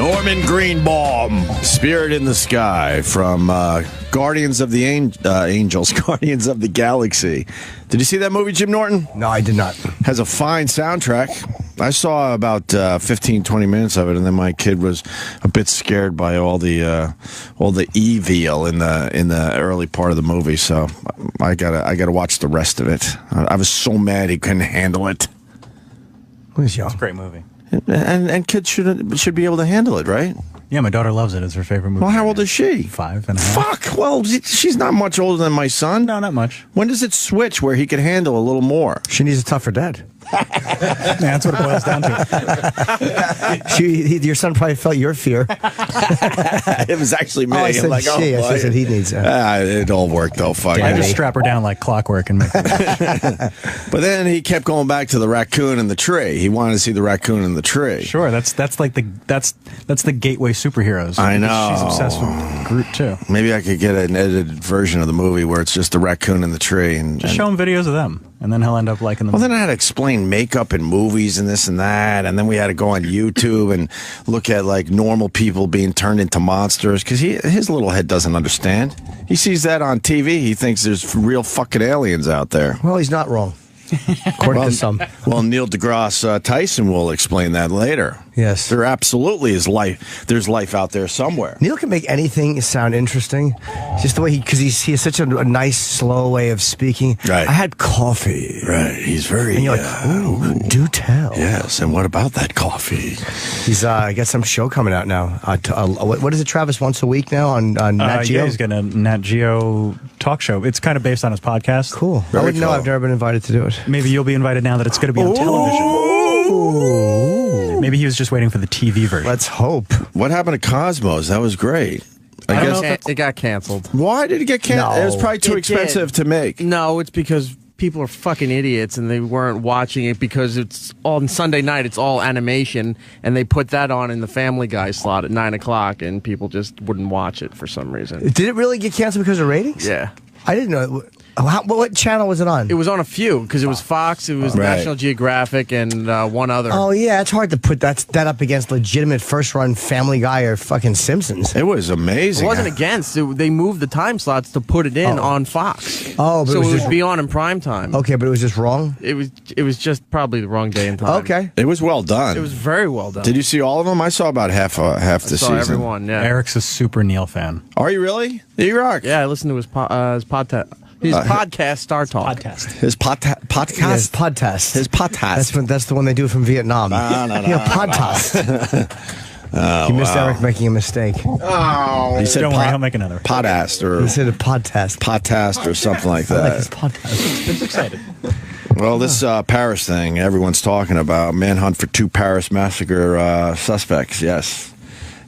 Norman Greenbaum, Spirit in the Sky from Guardians of the Angels, Guardians of the Galaxy. Did you see that movie, Jim Norton? No, I did not. Has a fine soundtrack. I saw about 15, 20 minutes of it, and then my kid was a bit scared by all the evil in the early part of the movie. So I gotta watch the rest of it. I was so mad he couldn't handle it. Who's young? It's a great movie. And kids should be able to handle it, right? Yeah, my daughter loves it. It's her favorite movie. Well, how old is she? 5.5. Fuck. Well, she's not much older than my son. No, not much. When does it switch where he can handle a little more? She needs a tougher dad. Yeah, that's what it boils down to. Your son probably felt your fear. It was actually me. Oh, I said like, she. I said he needs it. It all worked though. Fuck. I just strap her down like clockwork and make her. But then he kept going back to the raccoon in the tree. He wanted to see the raccoon in the tree. Sure, that's the gateway superheroes. I know. She's obsessed with Groot too. Maybe I could get an edited version of the movie where it's just the raccoon in the tree and Just show him videos of them, and then he'll end up liking them. Well, then I had to explain makeup in movies and this and that, and then we had to go on YouTube and look at like normal people being turned into monsters because his little head doesn't understand. He sees that on TV. He thinks there's real fucking aliens out there. Well, he's not wrong. According to some. Well, Neil deGrasse Tyson will explain that later. Yes. There absolutely is life. There's life out there somewhere. Neil can make anything sound interesting. Just the way because he has such a nice, slow way of speaking. Right. I had coffee. Right. He's very. And you're like, ooh, do tell. Yes. And what about that coffee? He's got some show coming out now. What is it, Travis? Once a week now on Nat Geo? Yeah, he's got a Nat Geo talk show. It's kind of based on his podcast. Cool. Very I wouldn't know. cool. I've never been invited to do it. Maybe you'll be invited now that it's going to be on television. Ooh. Maybe he was just waiting for the TV version. Let's hope. What happened to Cosmos? That was great. I guess. It got canceled. Why did it get canceled? No. It was probably too expensive to make. No, it's because people are fucking idiots and they weren't watching it because it's on Sunday night. It's all animation, and they put that on in the Family Guy slot at 9 o'clock, and people just wouldn't watch it for some reason. Did it really get canceled because of ratings? Yeah. I didn't know. What channel was it on? It was on a few because it was Fox, it was Right. National Geographic, and one other. Oh, yeah. It's hard to put that up against legitimate first-run Family Guy or fucking Simpsons. It was It amazing. wasn't against. They moved the time slots to put it in on Fox. Oh, but so it was it would just- be on in prime time. Okay, but it was just wrong? It was just probably the wrong day and time. Okay. It was well done. It was very well done. Did you see all of them? I saw about half the I season. saw everyone, yeah. Eric's a super Neil fan. Are you really? You rock. Yeah, I listened to his podcast, Star Talk. Podcast. His podcast. Yes, podcast. His podcast. That's the one they do from Vietnam. No. Podcast. You missed Eric making a mistake. He said Don't worry, he'll make another. podcast He or said a podcast. podcast or something like I like his that. podcast. Just excited. Well, this Paris thing everyone's talking about, manhunt for 2 Paris massacre suspects, yes.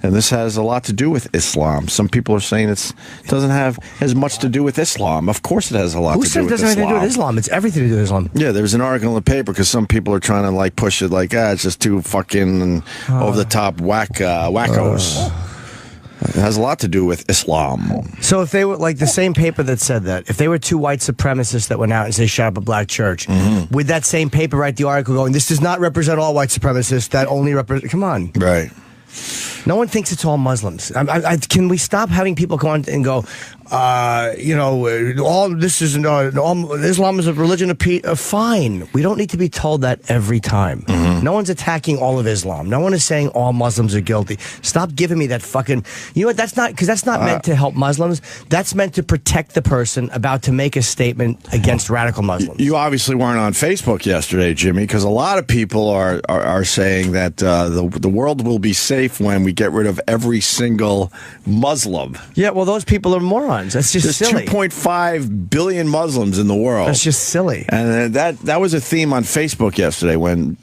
And this has a lot to do with Islam. Some people are saying it doesn't have as much to do with Islam. Of course it has a lot Who to do said it with doesn't have Islam. anything to do with Islam? It's everything to do with Islam. Yeah, there's an article in the paper because some people are trying to like push it like, it's just too fucking over-the-top wackos. It has a lot to do with Islam. So if they were like the same paper that said that, if they were 2 white supremacists that went out and say shut up a black church, would that same paper write the article going, this does not represent all white supremacists, that only represent... Come on. Right. No one thinks it's all Muslims. Can we stop having people go on and go, all this is Islam is a religion of peace? Fine. We don't need to be told that every time. No one's attacking all of Islam. No one is saying all Muslims are guilty. Stop giving me that fucking. You know what? That's not because that's not meant to help Muslims. That's meant to protect the person about to make a statement against radical Muslims. You obviously weren't on Facebook yesterday, Jimmy, because a lot of people are saying that the world will be safe when we get rid of every single Muslim. Yeah, well, those people are morons. That's just There's silly. 2.5 billion Muslims in the world. That's just silly. And that was a theme on Facebook yesterday when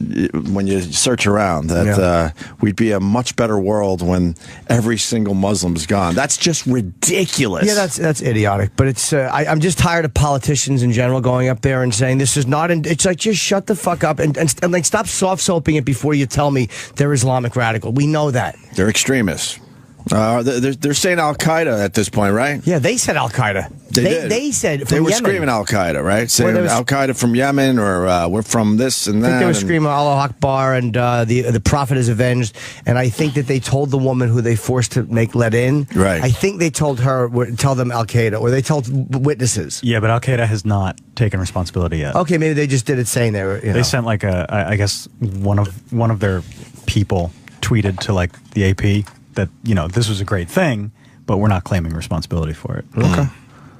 you search around that we'd be a much better world when every single Muslim's gone. That's just ridiculous. Yeah, that's idiotic. But it's I'm just tired of politicians in general going up there and saying this is not. It's like just shut the fuck up and like stop soft soaping it before you tell me they're Islamic radical. We know that. They're extremists. They're saying Al Qaeda at this point, right? Yeah, they said Al Qaeda. They said they from were Yemen. screaming Al Qaeda, right? Saying there was- Al Qaeda from Yemen, or we're from this and I think that. they were and- screaming Allah Akbar and the Prophet is avenged. And I think that they told the woman who they forced to let in. Right. I think they told her, tell them Al Qaeda, or they told witnesses. Yeah, but Al Qaeda has not taken responsibility yet. Okay, maybe they just did it saying they were. They sent like I guess one of their people tweeted to like the AP that this was a great thing, but we're not claiming responsibility for it. Okay.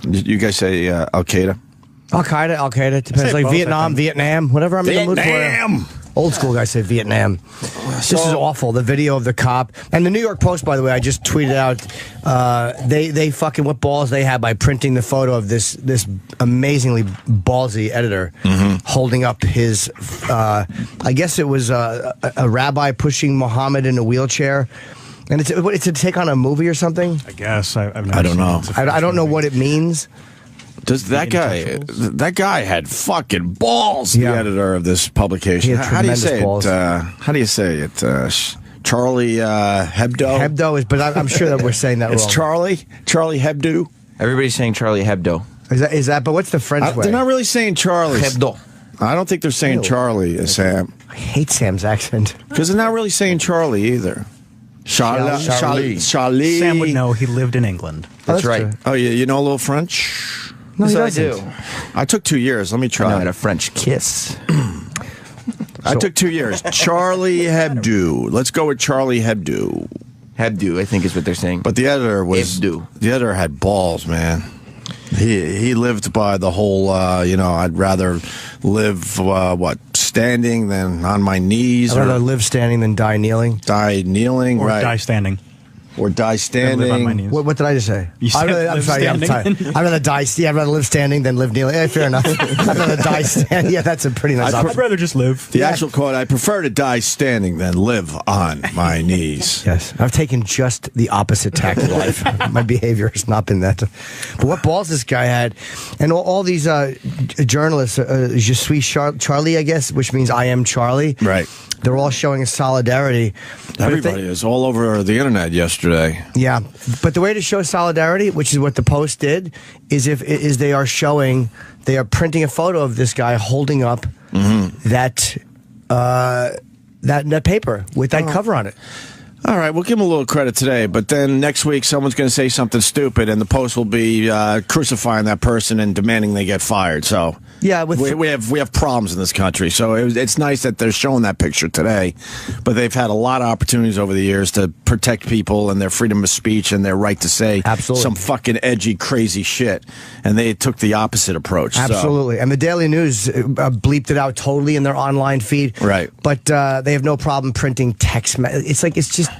You guys say Al Qaeda? Al Qaeda. It depends. say Like both, I Vietnam, think. Vietnam, whatever I'm in the mood for. Vietnam! Old school guys say Vietnam. This is awful. The video of the cop and the New York Post, by the way, I just tweeted out. They fucking what balls they had by printing the photo of this amazingly ballsy editor holding up his. I guess it was a rabbi pushing Muhammad in a wheelchair. And it's a take on a movie or something. I guess I've never I don't seen know. it. It's a I French don't know movie. what it means. Does that guy? Intouchables? That guy had fucking balls. Yeah. The editor of this publication. He had How do you tremendous say balls. it? How do you say it? Charlie Hebdo. Hebdo is, but I'm sure that we're saying that It's wrong. Charlie Hebdo. Everybody's saying Charlie Hebdo. Is that? But what's the French way? They're not really saying Charlie. Hebdo. I don't think they're saying Ew. Charlie, Sam, I hate Sam's accent. because they're not really saying Charlie either. Charlie. Sam would know. He lived in England. That's right. true. Oh, yeah, you know a little French? No, he Yes, I doesn't. do. I took 2 years. Let me I try. know how to French kiss. I took 2 years. Charlie Hebdo. Let's go with Charlie Hebdo. Hebdo, I think is what they're saying. But the editor was Hebdo. the editor had balls, man. He lived by the whole I'd rather live standing than on my knees, I'd rather or live standing than die kneeling. die kneeling, Or right? die standing. Or die Than standing. live on my knees. What did I just say? You said I'm live sorry. I'm standing. tired. I'd rather die. Yeah, I'd rather live standing than live kneeling. Fair enough. I'd rather die standing. Yeah, that's a pretty nice I'd option. rather just live. The actual quote: "I prefer to die standing than live on my knees." Yes, I've taken just the opposite tack in life. My behavior has not been that. But what balls this guy had, and all these journalists, Je suis Charlie, I guess, which means I am Charlie. Right. They're all showing solidarity. But if they- Everybody is all over the internet yesterday. Yeah, but the way to show solidarity, which is what the Post did, is they are printing a photo of this guy holding up that paper with that cover on it. All right, we'll give him a little credit today, but then next week someone's going to say something stupid, and the Post will be crucifying that person and demanding they get fired. So Yeah, we have problems in this country. So it's nice that they're showing that picture today, but they've had a lot of opportunities over the years to protect people and their freedom of speech and their right to say Absolutely. some fucking edgy, crazy shit, and they took the opposite approach. Absolutely. And the Daily News bleeped it out totally in their online feed. Right. But they have no problem printing text. It's just.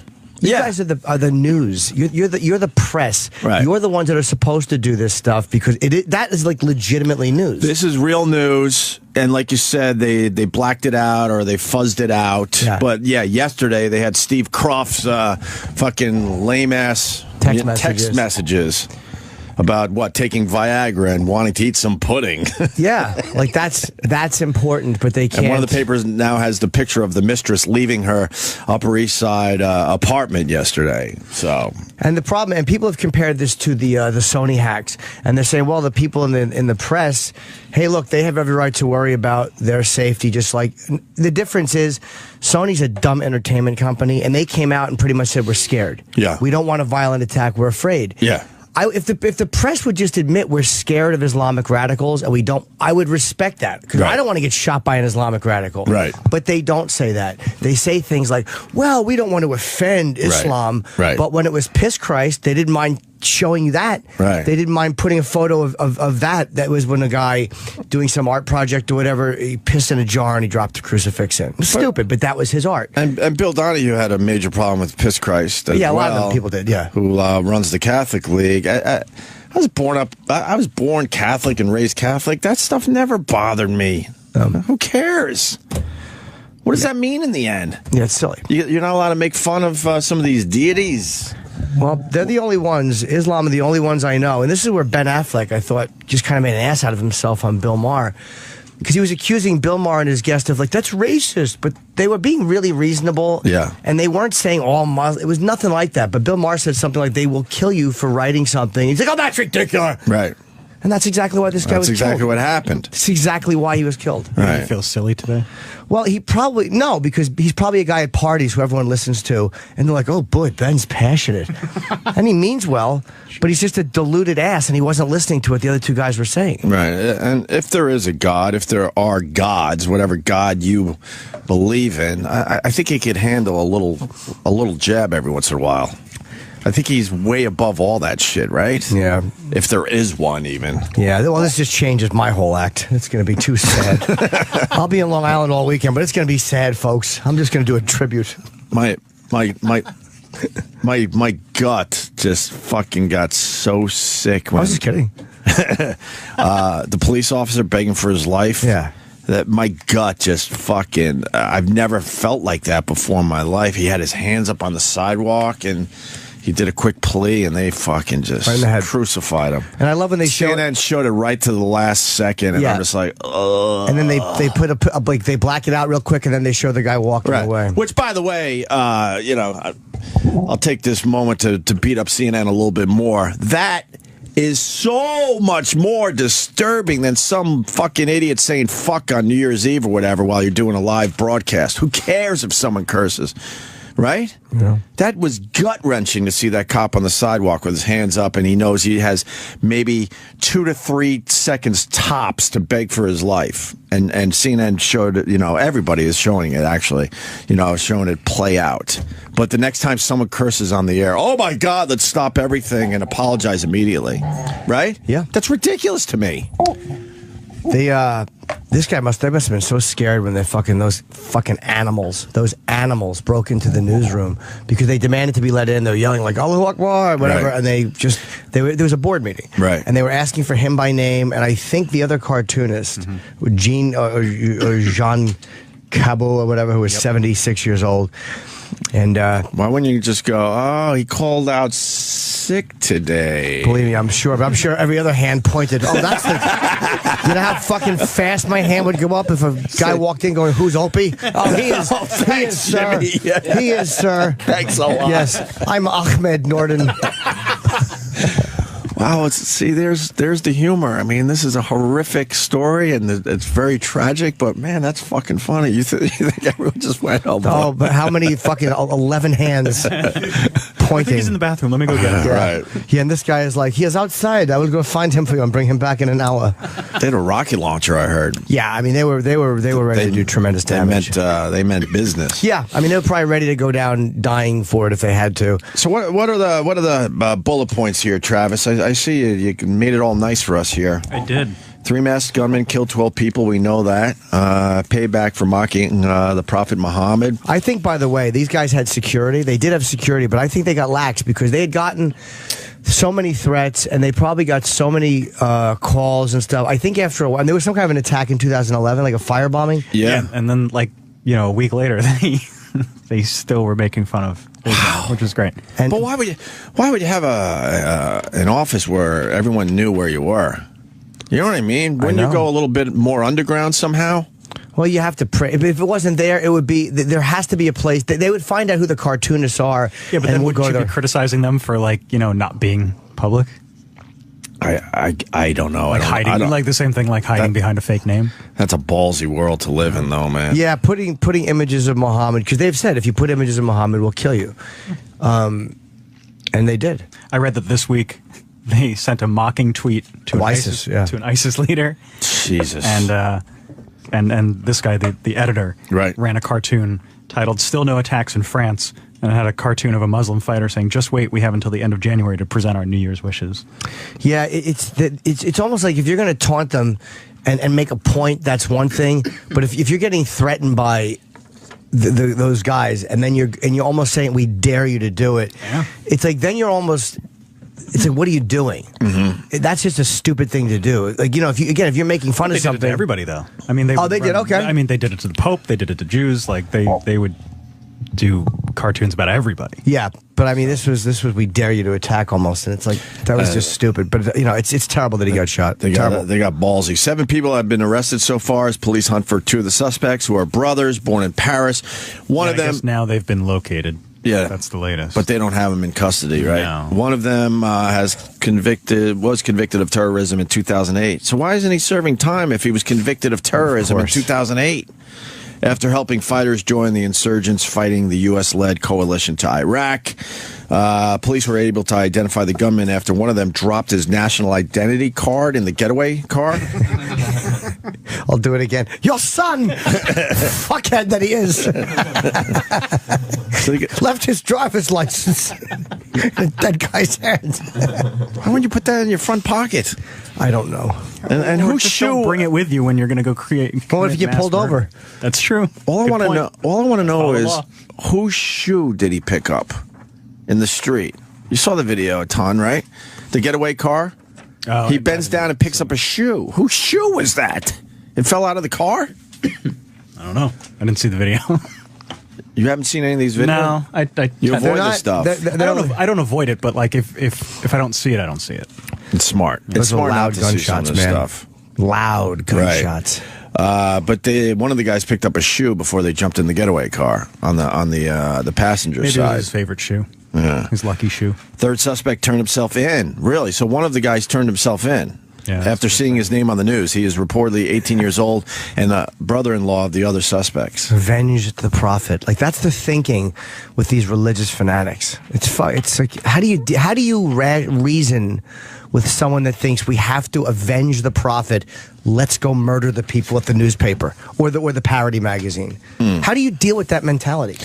You Yeah. guys are the news. You're the press. Right. You're the ones that are supposed to do this stuff because that is like legitimately news. This is real news, and like you said, they blacked it out or they fuzzed it out. Yeah. But yeah, yesterday they had Steve Kroft's fucking lame ass Text messages about taking Viagra and wanting to eat some pudding. Yeah, like that's important, but they can't. And one of the papers now has the picture of the mistress leaving her Upper East Side apartment yesterday. So, And the problem, and people have compared this to the Sony hacks, and they're saying, well, the people in the press, hey, look, they have every right to worry about their safety. Just like the difference is, Sony's a dumb entertainment company, and they came out and pretty much said we're scared. Yeah. We don't want a violent attack. We're afraid. yeah. If the press would just admit we're scared of Islamic radicals and we don't, I would respect that because Right. I don't want to get shot by an Islamic radical. Right. But they don't say that. They say things like, "Well, we don't want to offend Islam." Right. But when it was Piss Christ, they didn't mind showing you that. Right. They didn't mind putting a photo of that. That was when a guy doing some art project or whatever, he pissed in a jar and he dropped a crucifix in. It was stupid, but that was his art. And Bill Donahue had a major problem with Piss Christ. As Yeah, a lot of well, them people did, yeah. Who runs the Catholic League. I was born up. I was born Catholic and raised Catholic. That stuff never bothered me. Who cares? What does that mean in the end? Yeah, it's silly. You're not allowed to make fun of some of these deities. Well, they're the only ones. Islam are the only ones I know. And this is where Ben Affleck, I thought, just kind of made an ass out of himself on Bill Maher. Because he was accusing Bill Maher and his guest of, that's racist. But they were being really reasonable. Yeah. And they weren't saying all Muslims. It was nothing like that. But Bill Maher said something like, they will kill you for writing something. He's like, oh, that's ridiculous. Right. And that's exactly why this guy was That's exactly killed. what happened. That's exactly why he was killed. Do you Right. feel silly today? Well, no, because he's probably a guy at parties who everyone listens to, and they're like, oh boy, Ben's passionate. And he means well, but he's just a deluded ass, and he wasn't listening to what the other two guys were saying. Right. And if there is a God, if there are gods, whatever God you believe in, I think he could handle a little jab every once in a while. I think he's way above all that shit, right? Yeah. If there is one, even. Yeah, well, this just changes my whole act. It's going to be too sad. I'll be in Long Island all weekend, but it's going to be sad, folks. I'm just going to do a tribute. My gut just fucking got so sick I when was just kidding. the police officer begging for his life. Yeah. That my gut just fucking. I've never felt like that before in my life. He had his hands up on the sidewalk and he did a quick plea, and they fucking just Right in the head. crucified him. And I love when they show CNN showed it right to the last second, and Yeah. I'm just like, ugh. and then they put like they black it out real quick, and then they show the guy walking away. Which, by the way, I'll take this moment to beat up CNN a little bit more. That is so much more disturbing than some fucking idiot saying fuck on New Year's Eve or whatever while you're doing a live broadcast. Who cares if someone curses? Right? Yeah. That was gut-wrenching to see that cop on the sidewalk with his hands up, and he knows he has maybe 2 to 3 seconds tops to beg for his life. And CNN showed it, everybody is showing it, actually, showing it play out. But the next time someone curses on the air, oh my God, let's stop everything and apologize immediately. Right? Yeah. That's ridiculous to me. They must have been so scared when those fucking animals broke into the newsroom because they demanded to be let in. They were yelling like Allahu Akbar, whatever, Right. and there was a board meeting, Right. And they were asking for him by name, and I think the other cartoonist, Jean or Jean Cabo or whatever, who was 76 years old. And Why wouldn't you just go, oh, he called out sick today? believe me, I'm sure every other hand pointed. Oh, that's the. You know how fucking fast my hand would go up if a guy walked in going, "Who's Opie?" Oh, he is. He is, sir. Jimmy. Yeah. He is, sir. Thanks a lot. Yes, I'm Ahmed Norton. Wow, there's the humor. I mean, this is a horrific story, and it's very tragic. But man, that's fucking funny. You think everyone just went, "Oh, boy." Oh, but how many fucking 11 hands I pointing? think he's in the bathroom. Let me go get him. Right. Yeah, and this guy is like, he is outside. I will go find him for you and bring him back in an hour. They had a rocket launcher, I heard. Yeah, I mean they were ready to do tremendous damage. They meant business. Yeah, I mean they were probably ready to go down dying for it if they had to. So what are the bullet points here, Travis? I see you made it all nice for us here. I did. 3 masked gunmen killed 12 people. We know that. Payback for mocking the Prophet Muhammad. I think, by the way, these guys had security. They did have security, but I think they got lax because they had gotten so many threats and they probably got so many calls and stuff. I think after a while, and there was some kind of an attack in 2011, like a firebombing. Yeah. And then, a week later, they still were making fun of Islam, which was great. And But why would you have an office where everyone knew where you were? You know what I mean? Wouldn't you know. go a little bit more underground somehow? well, you have to pray. If it wasn't there, it would be. There has to be a place. They would find out who the cartoonists are. Yeah, but and then we'll would go you there. be criticizing them for not being public? I don't know. Hiding, like the same thing, like hiding behind a fake name? That's a ballsy world to live in, though, man. Yeah, putting images of Muhammad, because they've said if you put images of Muhammad, we'll kill you. And they did. I read that this week they sent a mocking tweet to ISIS, yeah. to an ISIS leader, Jesus. and this guy, the editor, Right. ran a cartoon titled "Still No Attacks in France," and it had a cartoon of a Muslim fighter saying, "Just wait, we have until the end of January to present our New Year's wishes." Yeah, it's almost like if you're going to taunt them and make a point, that's one thing. But if you're getting threatened by those guys, and then you're almost saying we dare you to do it, Yeah. it's like then you're almost. It's like, what are you doing? Mm-hmm. That's just a stupid thing to do. Like, if you're making fun They of did it something, to everybody, though. I mean, they did? Okay. I mean, they did it to the Pope. They did it to Jews. Like they would do cartoons about everybody. yeah. But I mean, this was we dare you to attack almost, and it's like that was just stupid. But it's terrible that he got shot. They terrible. got ballsy. 7 people have been arrested so far as police hunt for 2 of the suspects who are brothers born in Paris. One of I them. guess now they've been located. Yeah, That's the latest. but they don't have him in custody, right? No. One of them was convicted of terrorism in 2008. So why isn't he serving time if he was convicted of terrorism in 2008? After helping fighters join the insurgents fighting the U.S.-led coalition to Iraq. Police were able to identify the gunman after one of them dropped his national identity card in the getaway car. I'll do it again. Your son! Fuckhead that he is. Left his driver's license in that guy's hands. Why wouldn't you put that in your front pocket? I don't know. And Or whose just don't shoe? bring it with you when you're going to go create. What if you get pulled over? That's true. All I Good want to point. know. All I want to know Follow the is law. whose shoe did he pick up in the street? You saw the video a ton, right? The getaway car. Oh, He I bends bet it down and picks up a shoe. Whose shoe was that? It fell out of the car. I don't know. I didn't see the video. You haven't seen any of these videos? No, I You avoid They're this not- stuff. I don't avoid it, but like if I don't see it, I don't see it. It's smart. Those It's are smart not loud to see some of gunshots, this man. stuff. Loud gunshots. But one of the guys picked up a shoe before they jumped in the getaway car on the passenger Maybe it was side. his favorite shoe. Yeah. His lucky shoe. Third suspect turned himself in. Really? So one of the guys turned himself in. Yeah, that's After seeing his name on the news. He is reportedly 18 years old and the brother-in-law of the other suspects. Revenge the prophet. Like that's the thinking with these religious fanatics. It's like how do you reason with someone that thinks we have to avenge the prophet? Let's go murder the people at the newspaper or the parody magazine. How do you deal with that mentality?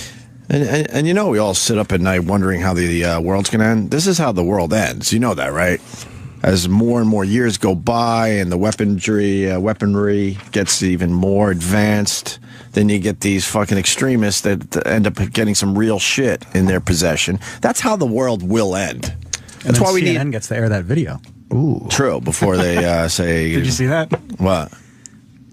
And you know, we all sit up at night wondering how the world's going to end. This is how the world ends. You know that, right? As more and more years go by and the weaponry gets even more advanced, then you get these fucking extremists that end up getting some real shit in their possession. That's how the world will end. And That's then why we CNN need... gets to air that video. Ooh. True, before they say... Did you see that? What?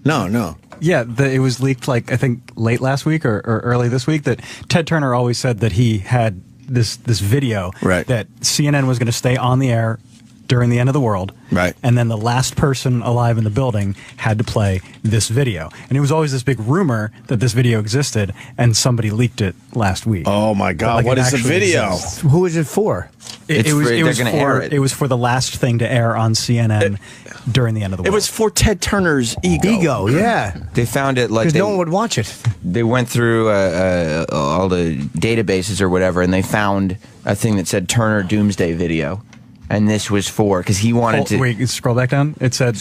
No. Yeah, it was leaked like I think late last week or early this week that Ted Turner always said that he had this video Right. that CNN was going to stay on the air during the end of the world. Right. And then the last person alive in the building had to play this video. And it was always this big rumor that this video existed, and somebody leaked it last week. Oh, my God. Like, What it is the actually video? exists. Who is it for? It's for- they're gonna air it. It was for the last thing to air on CNN during the end of the It world. was for Ted Turner's ego. Ego, yeah. They found it like Because no one would watch it. they went through all the databases or whatever, and they found a thing that said Turner Doomsday Video, and this was for because he wanted to. Wait, scroll back down. It said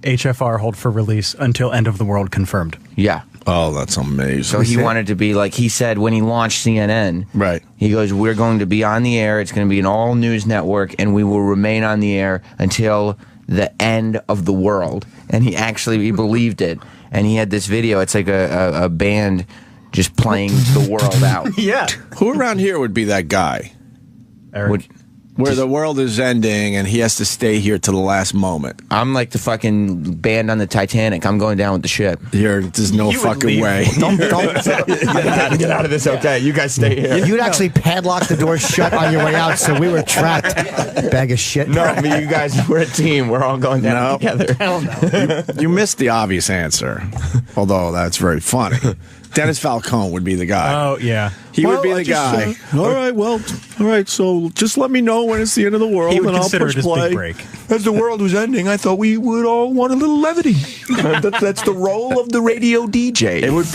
HFR hold for release until end of the world confirmed. Yeah. Oh, that's amazing. So he wanted to be like he said when he launched CNN. Right. He goes, "We're going to be on the air. It's going to be an all news network, and we will remain on the air until the end of the world." And he believed it. And he had this video. It's like a band just playing the world out. Yeah. Who around here would be that guy? Eric. Would- Where the world is ending and he has to stay here to the last moment. I'm like the fucking band on the Titanic. I'm going down with the ship. There's no You would fucking leave. way. Don't. Get out of this, okay? You guys stay here. You'd actually padlock the door shut on your way out, so we were trapped. Bag of shit. No, but you guys, we're a team. We're all going down No. together. Hell no. You missed the obvious answer, although that's very funny. Dennis Falcone would be the guy. Oh, yeah. He would be the guy. All right, so just let me know when it's the end of the world He would and I'll consider push it his play. big break. As the world was ending, I thought we would all want a little levity. That's the role of the radio DJ. It would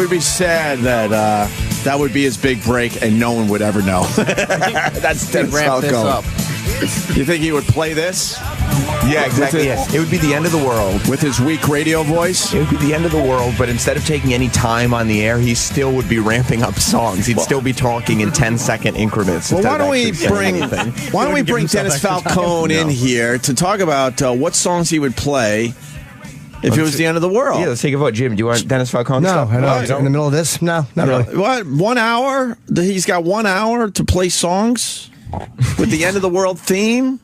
be sad that that would be his big break and no one would ever know. That's Dennis Ramp this Falcone. up. You think he would play this Yeah, exactly. It would be the end of the world. with his weak radio voice? It would be the end of the world, but instead of taking any time on the air, he still would be ramping up songs. He'd still be talking in 10-second increments. Well, instead why of don't we actually saying bring anything. give himself Dennis extra time. Falcone in here to talk about what songs he would play if it was the end of the world? Yeah, let's take a vote. Jim, do you want Dennis Falcone? No, stuff? I No, you know. don't? In the middle of this? No, not really. What? 1 hour? He's got 1 hour to play songs with the end of the world theme?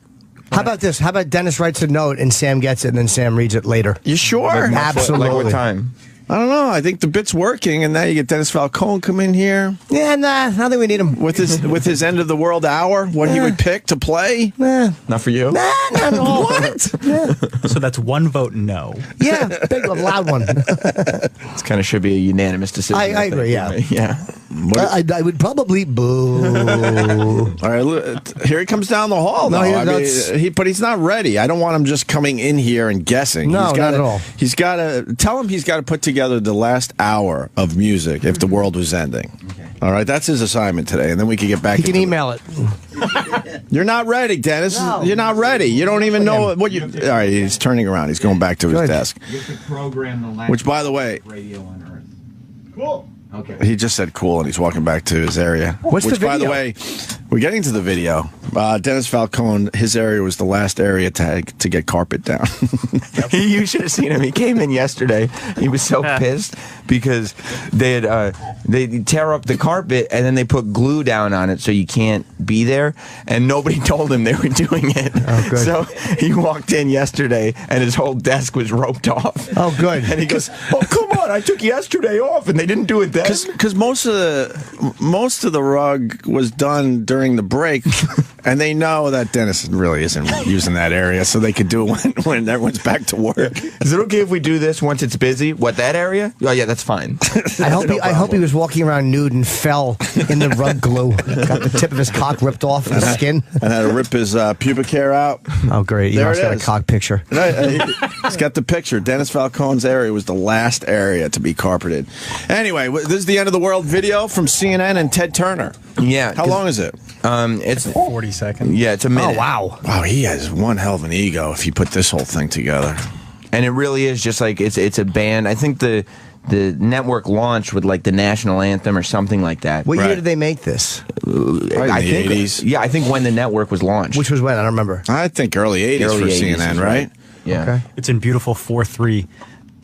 How about this? How about Dennis writes a note and Sam gets it and then Sam reads it later? You sure? Absolutely. Like what time? I don't know. I think the bit's working, and now you get Dennis Falcone come in here Yeah, nah, I don't think we need him. with his end of the world hour. What he would pick to play? Nah, Not for you? not at all. What? So that's one vote no. Yeah, big one, loud one. This kind of should be a unanimous decision. I agree, think. yeah. Yeah. I would probably boo. All right, look, here he comes down the hall. No, though. But he's not ready. I don't want him just coming in here and guessing. No, not at all. He's got to tell him he's got to put together the last hour of music if the world was ending. Okay. All right, that's his assignment today, and then we can get back. He can email it. You're not ready, Dennis. No. You're not ready. You don't even know what you. All right, he's turning around. He's going back to his desk. You could program the last. Which, by the way, radio on Earth. Cool. Okay. He just said cool, and he's walking back to his area. What's the video? By the way, we're getting to the video. Dennis Falcone, his area was the last area to get carpet down. You should have seen him. He came in yesterday. He was so pissed because they tear up the carpet and then they put glue down on it so you can't be there. And nobody told him they were doing it. Oh, good. So he walked in yesterday and his whole desk was roped off. Oh, good. And he goes, "Oh, come on! I took yesterday off and they didn't do it then." Because most of the rug was done during the break, and they know that Dennis really isn't using that area, so they could do it when everyone's back to work. Is it okay if we do this once it's busy? What, that area? Oh yeah, that's fine. I hope he was walking around nude and fell in the rug glue. Got the tip of his cock ripped off the skin. And had to rip his pubic hair out. Oh, great. You also got a cock picture. He's got the picture. Dennis Falcone's area was the last area to be carpeted. Anyway, this is the end of the world video from CNN and Ted Turner. Yeah. How long is it? It's 40 seconds. Yeah, it's a minute. Oh, wow. Wow, he has one hell of an ego if he put this whole thing together. And it really is just like it's a band. I think the network launched with like the national anthem or something like that. What year did they make this? I think 80s. Yeah, I think when the network was launched. Which was when? I don't remember. I think early 80s Early for 80s, CNN, right? Yeah. Okay. It's in beautiful 4:3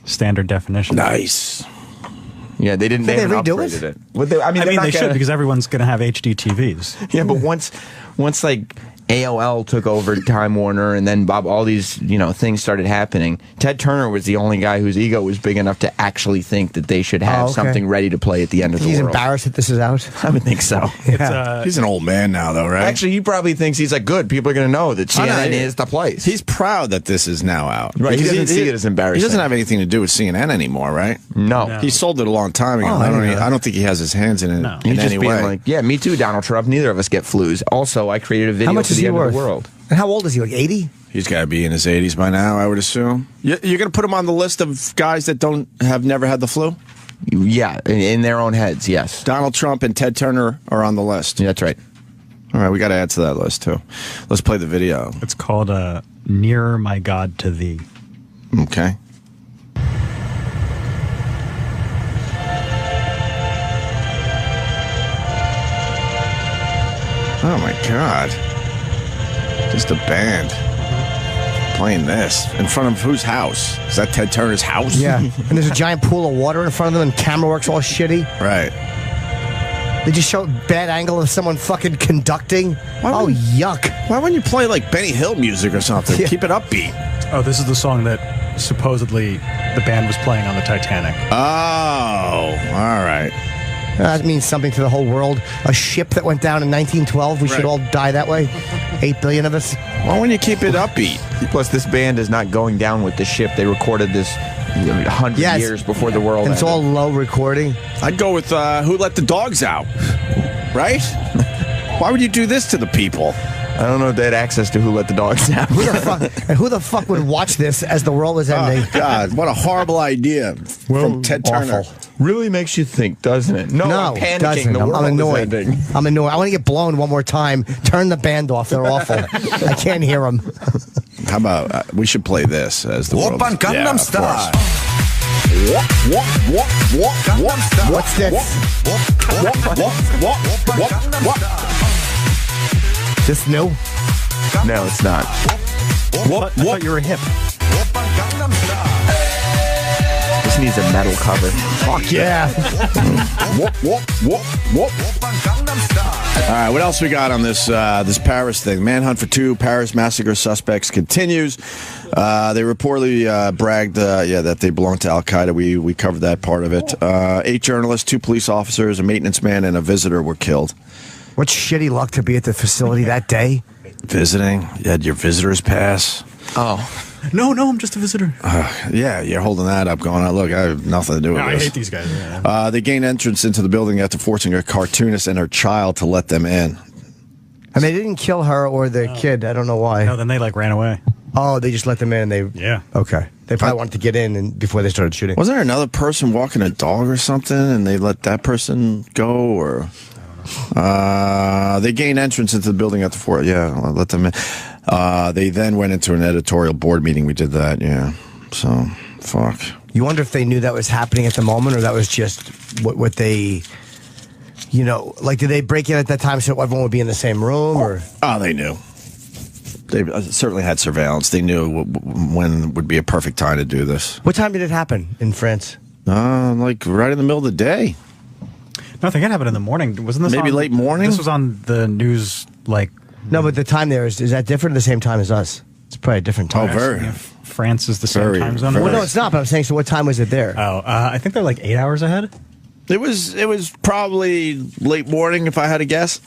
standard definition. Nice. Yeah, they didn't. Did They they haven't redo upgraded it? it. Well, I mean, They should, because everyone's going to have HD TVs. Yeah, but once like AOL took over Time Warner, and then all these things started happening. Ted Turner was the only guy whose ego was big enough to actually think that they should have something ready to play at the end of the He's world. embarrassed that this is out. I would think so. He's an old man now, though, right? Actually, he probably thinks he's like, good. People are going to know that CNN is the place. He's proud that this is now out. Right, he Because doesn't see it as embarrassing. He doesn't have anything to do with CNN anymore, right? No. No. He sold it a long time ago. Oh, I don't think he has his hands in it No. in He's just any being way. like, yeah, me too, Donald Trump. Neither of us get flus. Also, I created a video How much for is the he end worth? of the world. And how old is he? Like 80? He's got to be in his 80s by now, I would assume. You're going to put him on the list of guys that have never had the flu? Yeah, in their own heads, yes. Donald Trump and Ted Turner are on the list. Yeah, that's right. All right, we got to add to that list, too. Let's play the video. It's called Nearer My God to Thee. Okay. Oh, my God. Just a band playing this in front of whose house? Is that Ted Turner's house? Yeah. And there's a giant pool of water in front of them, and camera work's all shitty. Right. They just show a bad angle of someone fucking conducting. Oh, yuck. Why wouldn't you play like Benny Hill music or something? Yeah. Keep it upbeat. Oh, this is the song that supposedly the band was playing on the Titanic. Oh, all right. That means something to the whole world. A ship that went down in 1912. We should Right. all die that way. 8 billion of us. Why wouldn't you keep it upbeat? Plus, this band is not going down with the ship. They recorded this 100 Yes. years before the world And it's ended. all low recording. I'd go with Who Let the Dogs Out, right? Why would you do this to the people? I don't know if they had access to Who Let the Dogs Out. Who the fuck would watch this as the world was ending? Oh, God, what a horrible idea from Ted Turner. Awful. Really makes you think, doesn't it? No, I'm panicking. doesn't. The world I'm annoyed. is ending. I'm annoyed. I want to get blown one more time. Turn the band off. They're awful. I can't hear them. How about we should play this as the world? Open Gangnam of Style. course. What's this? This new? No, it's not. I thought you were hip. This needs a metal cover. Fuck yeah. All right, what else we got on this this Paris thing? Manhunt for 2 Paris massacre suspects continues. They reportedly bragged, that they belong to Al Qaeda. We covered that part of it. 8 journalists, 2 police officers, a maintenance man, and a visitor were killed. What shitty luck to be at the facility that day. Visiting? You had your visitor's pass. Oh. No, I'm just a visitor. Yeah, you're holding that up, going, look, I have nothing to do with I this. hate these guys. Yeah. They gained entrance into the building after forcing a cartoonist and her child to let them in. And they didn't kill her or the kid. I don't know why. No, then they ran away. Oh, they just let them in. Yeah. Okay. They probably wanted to get in and before they started shooting. Wasn't there another person walking a dog or something, and they let that person go? Or they gained entrance into the building after fort. Yeah, let them in. They then went into an editorial board meeting. We did that. Yeah. So fuck. You wonder if they knew that was happening at the moment, or that was just what they, like, did they break in at that time so everyone would be in the same room, or? Oh, they knew. They certainly had surveillance. They knew when would be a perfect time to do this. What time did it happen in France? Like right in the middle of the day. No, I think it happened in the morning. Wasn't this Maybe late morning? This was on the news, like... No, but the time there, is that different or the same time as us? It's probably a different time. Oh, very. France is the same Very, time zone. very. Well, no, it's not, but I'm saying, so what time was it there? Oh, I think they're like 8 hours ahead. It was probably late morning, if I had to guess.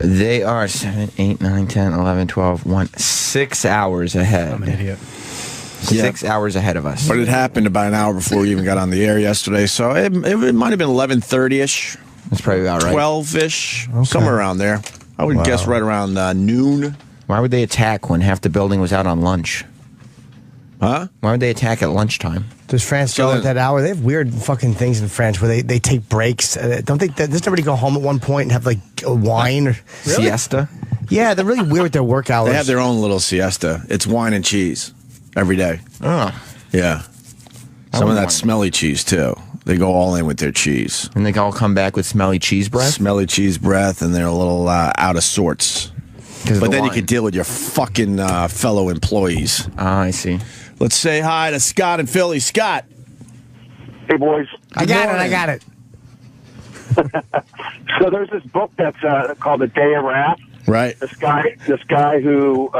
They are 7, 8, 9, 10, 11, 12, 1, 6 hours ahead. I'm an idiot. 6 hours ahead of us. But it happened about an hour before we even got on the air yesterday, so it might have been 11:30ish, That's probably about right. 12-ish, somewhere around there. I would guess right around noon. Why would they attack when half the building was out on lunch? Huh? Why would they attack at lunchtime? Does France go at that hour? They have weird fucking things in France where they take breaks. Don't they? Doesn't everybody go home at one point and have like a wine? Or, Siesta? yeah, they're really weird with their work hours. They have their own little siesta. It's wine and cheese every day. Oh. Yeah. Some of that smelly cheese, too. They go all in with their cheese. And they all come back with smelly cheese breath? Smelly cheese breath, and they're a little out of sorts. But then you can deal with your fucking fellow employees. Ah, I see. Let's say hi to Scott in Philly. Scott. Hey, boys. I got it. So there's this book that's called The Day of Wrath. Right. This guy who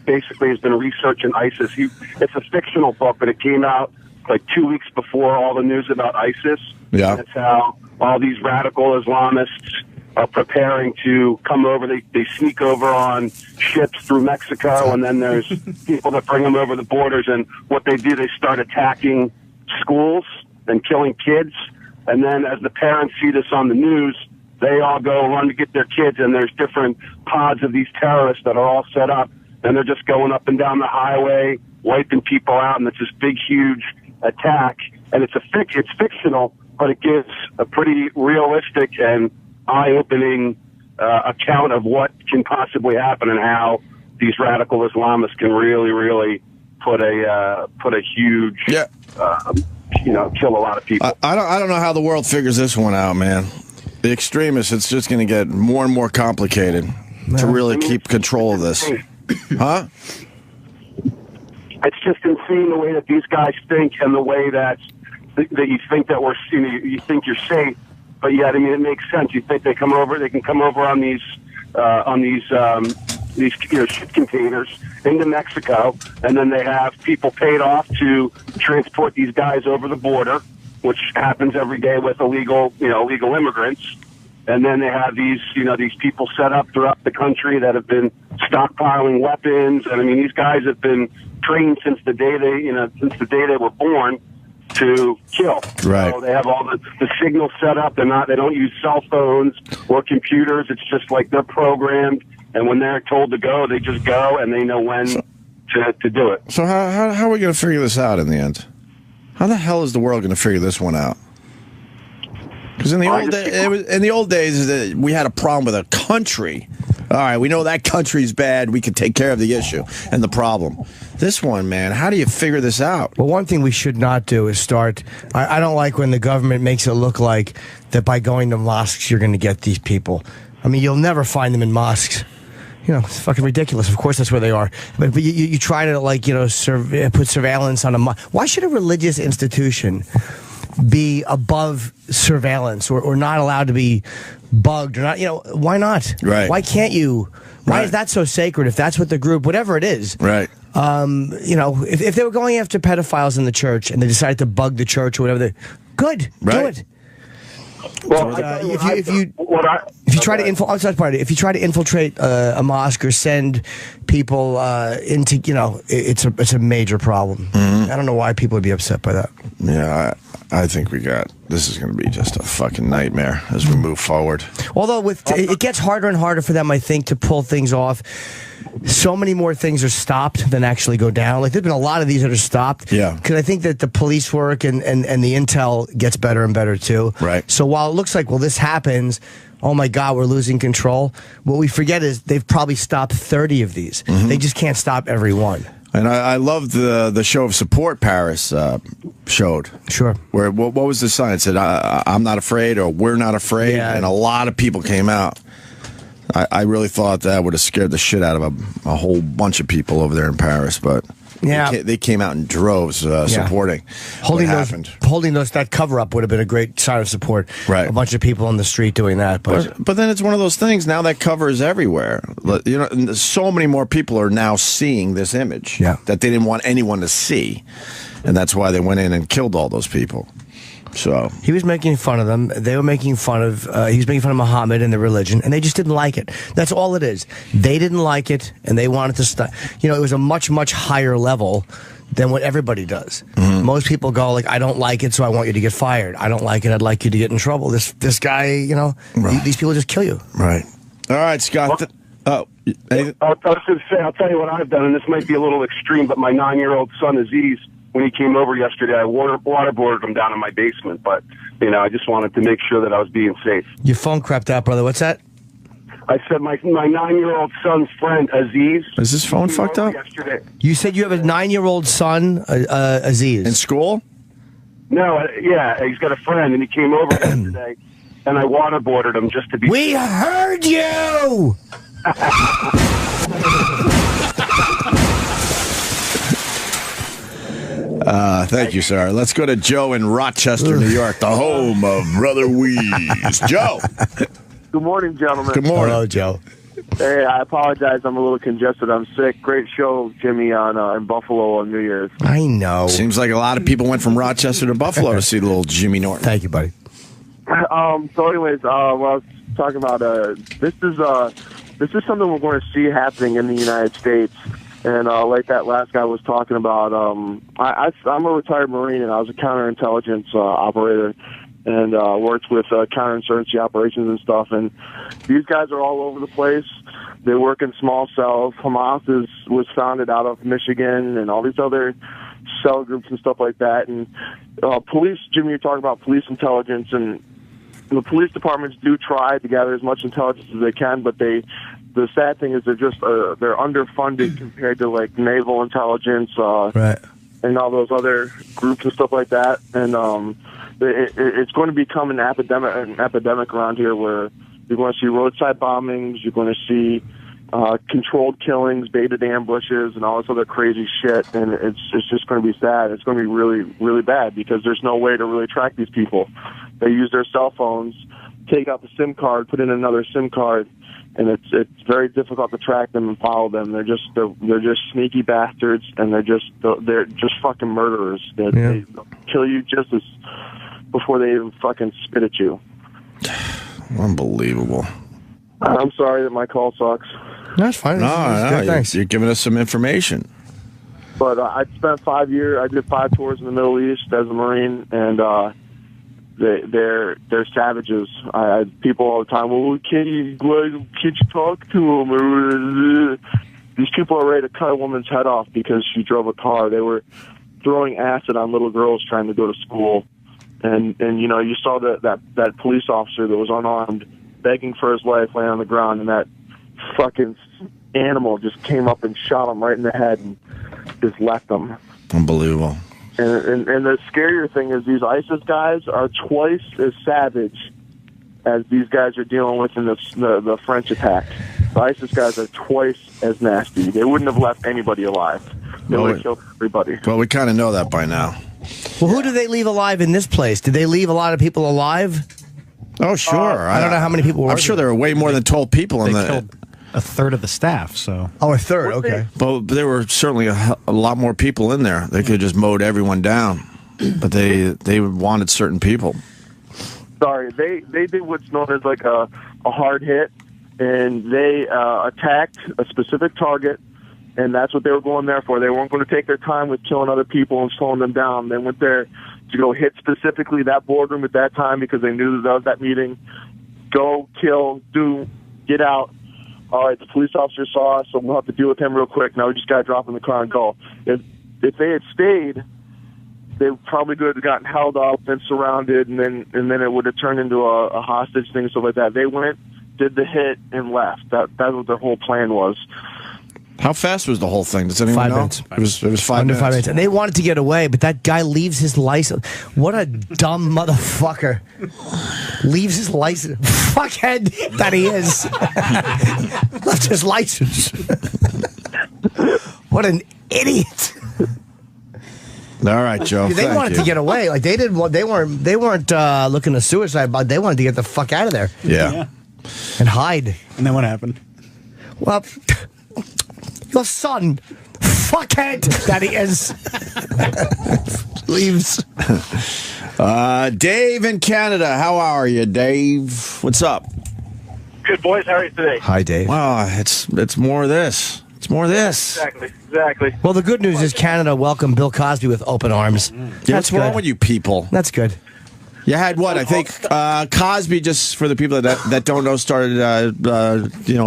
basically has been researching ISIS. It's a fictional book, but it came out like 2 weeks before all the news about ISIS. Yeah. That's how all these radical Islamists are preparing to come over. They sneak over on ships through Mexico, and then there's people that bring them over the borders. And what they do, they start attacking schools and killing kids. And then as the parents see this on the news, they all go run to get their kids, and there's different pods of these terrorists that are all set up, and they're just going up and down the highway, wiping people out, and it's this big, huge attack. And it's fictional, but it gives a pretty realistic and eye-opening account of what can possibly happen and how these radical Islamists can really, really put a huge, kill a lot of people. I don't know how the world figures this one out, man. The extremists, it's just going to get more and more complicated to really keep control of this. Huh? It's just insane the way that these guys think, and the way that you think that you think you're safe, but yet, I mean, it makes sense. You think they can come over on these ship containers into Mexico, and then they have people paid off to transport these guys over the border, which happens every day with illegal immigrants. And then they have these people set up throughout the country that have been stockpiling weapons. And I mean, these guys have been trained since the day they were born to kill. Right. So they have all the signals set up. They don't use cell phones or computers. It's just like they're programmed. And when they're told to go, they just go, and they know when to do it. So how are we going to figure this out in the end? How the hell is the world going to figure this one out? Because in the old days, we had a problem with a country. All right, we know that country's bad. We can take care of the issue and the problem. This one, man, how do you figure this out? Well, one thing we should not do is start. I don't like when the government makes it look like that by going to mosques you're going to get these people. I mean, you'll never find them in mosques. It's fucking ridiculous. Of course, that's where they are. But you try to put surveillance on a mosque. Why should a religious institution be above surveillance or not allowed to be bugged or not? Why not? Right. Why can't you? Why is that so sacred? If that's what the group, whatever it is, right? If they were going after pedophiles in the church and they decided to bug the church or whatever, good, right. do it. Well, if you you try to if you try to infiltrate a mosque or send people into, it's a major problem. I don't know why people would be upset by that. Yeah, I think this is going to be just a fucking nightmare as we move forward. Although it gets harder and harder for them, I think, to pull things off. So many more things are stopped than actually go down. Like, there's been a lot of these that are stopped. Yeah. Because I think that the police work and the intel gets better and better, too. Right. So while it looks like, well, this happens, oh my God, we're losing control, what we forget is they've probably stopped 30 of these. They just can't stop every one. And I love the show of support Paris showed. Sure. Where what was the sign? It said, I'm not afraid, or we're not afraid. Yeah. And a lot of people came out. I really thought that would have scared the shit out of a whole bunch of people over there in Paris, but yeah, they came out in droves supporting. Holding that cover up would have been a great sign of support. Right, a bunch of people on the street doing that. But then it's one of those things. Now that cover is everywhere. So many more people are now seeing this image that they didn't want anyone to see, and that's why they went in and killed all those people. So he was making fun of them. They were making fun of. He was making fun of Muhammad and the religion, and they just didn't like it. That's all it is. They didn't like it, and they wanted to stop. It was a much, much higher level than what everybody does. Most people go like, "I don't like it, so I want you to get fired. I don't like it. I'd like you to get in trouble." This guy, these people just kill you. Right. All right, Scott. I was going to say, I'll tell you what I've done, and this might be a little extreme, but my 9-year-old son Aziz, when he came over yesterday, I waterboarded him down in my basement, but, I just wanted to make sure that I was being safe. Your phone crapped out, brother. What's that? I said my 9-year-old son's friend, Aziz. Is his phone fucked up? Yesterday. You said you have a 9-year-old son, Aziz. In school? No, yeah, he's got a friend, and he came over yesterday, and I waterboarded him just to be... We heard you! Thank you, sir. Let's go to Joe in Rochester, New York, the home of Brother Weeze. Joe. Good morning, gentlemen. Good morning. Hello, Joe. Hey, I apologize. I'm a little congested. I'm sick. Great show, Jimmy, in Buffalo on New Year's. I know. Seems like a lot of people went from Rochester to Buffalo to see the little Jimmy Norton. Thank you, buddy. So, anyways, what I was talking about, this is something we're going to see happening in the United States. And like that last guy was talking about, I'm a retired Marine, and I was a counterintelligence operator, and worked with counterinsurgency operations and stuff. And these guys are all over the place. They work in small cells. Hamas was founded out of Michigan, and all these other cell groups and stuff like that. And police, Jimmy, you're talking about police intelligence, and the police departments do try to gather as much intelligence as they can, but the sad thing is they're underfunded compared to like naval intelligence, right, and all those other groups and stuff like that. And it's going to become an epidemic around here, where you're going to see roadside bombings, you're going to see controlled killings, baited ambushes, and all this other crazy shit. And it's just going to be sad. It's going to be really, really bad, because there's no way to really track these people. They use their cell phones, take out the SIM card, put in another SIM card, and it's very difficult to track them and follow them. They're just sneaky bastards, and they're just fucking murderers. They kill you just as before they even fucking spit at you. Unbelievable. I'm sorry that my call sucks. That's fine. No, thanks. You're giving us some information. But I spent 5 years. I did 5 tours in the Middle East as a Marine, and they're savages. People all the time, well, can't you talk to them? These people are ready to cut a woman's head off because she drove a car. They were throwing acid on little girls trying to go to school, and you saw that police officer that was unarmed begging for his life, laying on the ground, and that fucking animal just came up and shot him right in the head and just left him. Unbelievable. And the scarier thing is these ISIS guys are twice as savage as these guys are dealing with in the French attack. The ISIS guys are twice as nasty. They wouldn't have left anybody alive. They would have killed everybody. Well, we kind of know that by now. Well, who do they leave alive in this place? Did they leave a lot of people alive? Oh, sure. I don't know how many people were. I'm sure there were way more than 12 people in They the... killed a third of the staff, so... Oh, a third, okay. But there were certainly a lot more people in there. They could have just mowed everyone down. But they wanted certain people. Sorry, they did what's known as like a a hard hit, and they attacked a specific target, and that's what they were going there for. They weren't going to take their time with killing other people and slowing them down. They went there to go hit specifically that boardroom at that time because they knew that was that meeting. Go, kill, do, get out. All right, the police officer saw us, so we'll have to deal with him real quick. Now we just got to drop in the car and go. If they had stayed, they probably could have gotten held up and surrounded, and then it would have turned into a hostage thing, stuff like that. They went, did the hit, and left. That's what their whole plan was. How fast was the whole thing? Does anyone 5 know? minutes. It was 5 Under minutes. 5 minutes. And they wanted to get away, but that guy leaves his license. What a dumb motherfucker. Leaves his license. Fuckhead that he is. Left his license. What an idiot. All right, Joe. They thank wanted you. to get away. Like they weren't looking to suicide, but they wanted to get the fuck out of there Yeah. and hide. And then what happened? Well, your son, fuckhead that he is, leaves. Dave in Canada. How are you, Dave? What's up? Good, boys. How are you today? Hi, Dave. Well, it's more of this. It's more of this. Exactly. Well, the good news is Canada welcomed Bill Cosby with open arms. Yeah, That's what's wrong good. with you people? That's good. You had what? I think Cosby, just for the people that don't know, started